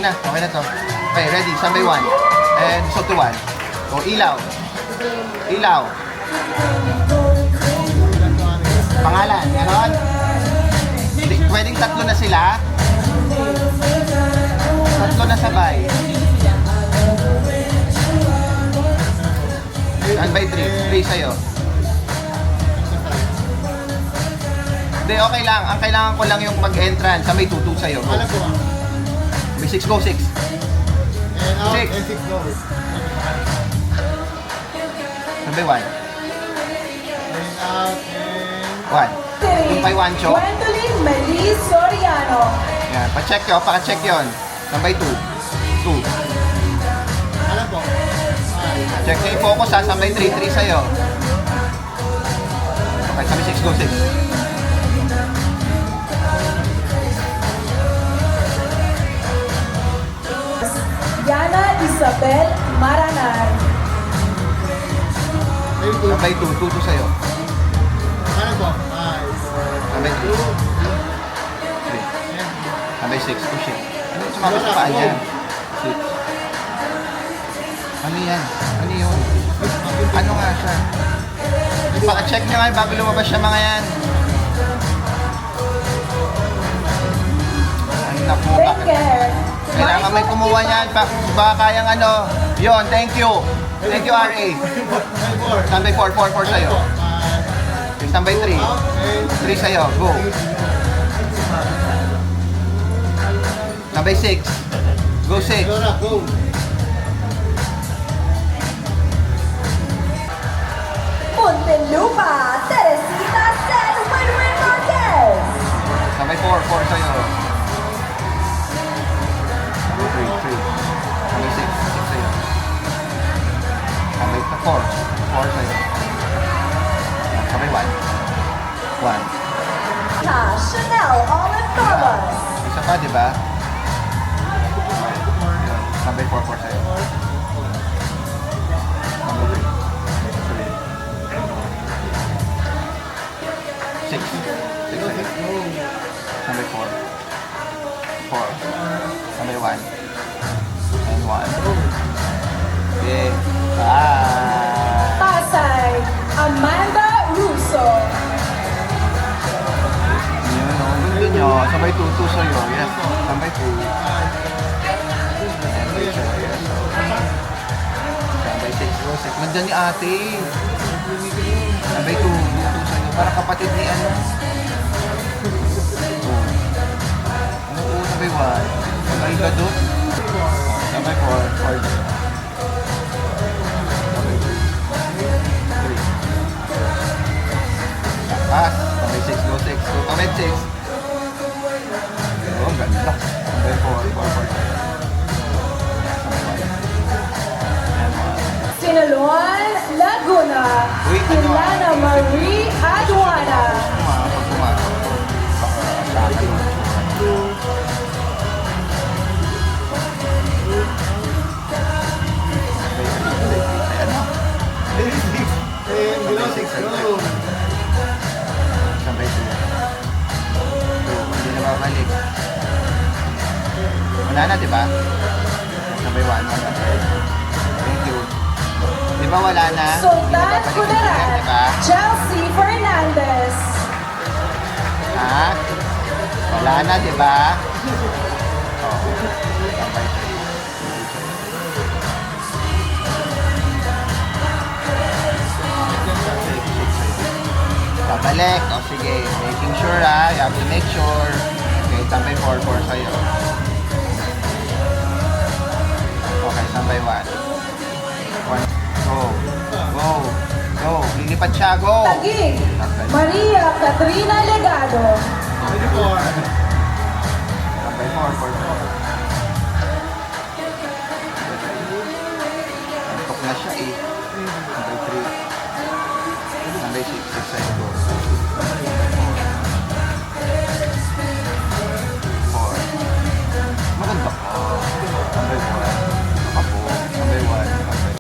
na. Okay na to. Okay, ready. Standby 1. And so to 1. O, ilaw. Ilaw. Pangalan, meron? Pwedeng tatlo na sila? Tatlo na sabay. Standby 3. 3 sa'yo. Hindi, okay lang. Ang kailangan ko lang yung mag-entrance. Sa may 2-2 sa'yo. Go. Alam ko. May 6 go, 6. And out, Six. and 6 goes. Standby 1. And out, and... 1. Yung kay Wancho. Gwendolyn Melis Soriano. Yan. Pa-check yun. Paka-check yun. Standby 2. 2. Alam ko. Check niya yung focus ha. Standby 3. 3 sa'yo. Okay. Sabi 6 go, 6. Yana Isabel Maranar. Very good. Standby 2. 2 sa'yo. Alam ko. 5, 4, Standby 3. 3. and... Standby 6. Push it. Ano yung sumabot sa paa niya? 6. Ano yan? Ano yun? Ano nga siya? Paka-check nyo nga bago lumabas siya mga yan. Ay naku, Take bakit? care. Kailangan may kumuha niyan. Baka kayang ano. Yon, thank you. Thank you, RA. 4. Standby 4, 4, 4 sa'yo. 5, Standby 3. out, and... 3 sa'yo, go. Standby 6. Go 6. Dora, go. Muntinlupa, Teresita Sen Winwin Marquez. Standby 4, 4 sa'yo. Standby 3, 3. Standby 6, 6 sa'yo. Standby 4, 4 sa'yo. Standby 1. 1. Chanel Olive Thomas. Isa pa, di ba? Standby 4, 4 sa'yo. Standby 3. 6. 6 sa'yo. Standby 4. 4. Standby 1. And 1. Okay. Bye! Pasay, Amanda Russo. Yun, no? Gundo nyo. Sabay 2, 2 sa'yo. Yes. Sabay 2. Sabay 2. Yes. Sabay 6. Go 6. Ganda ni ate. Sabay 2. 2 sa'yo. Para kapatid ni ano. Ano po? Sabay 1. Sabay ka doon. Sabay 4. 4 sa'yo. Sabay 2. 3. Pass. Sabay 6. Go 6. Go kamit 6. Oh, ganda. Sabay 4. 4 sa'yo. Sabay 1. And 1. Sinaloan Laguna, Uy, ano? Ilana Marie Aduana. Pag pumasok, baka sa akin. Ayan na. And below 6, go. Sabay 2. 2. Hindi na babalik. Wala na, di ba? Sabay 1. Thank you. Di ba wala na? Sultan Hindi na babalik yung Kudarat, di ba? Chelsea Fernandez. Ha? Wala na, di ba? Oo. Sabay 3. Babalik. O sige. Making sure ha. You have to make sure. Okay, tambay 4, 4 sa'yo. Okay, tambay 1. 1. Go. Go. Go. Lilipat siya. Go. Taguig, Maria Katrina Legado. 24. Tambay 4, 4, 4. Antok na siya eh.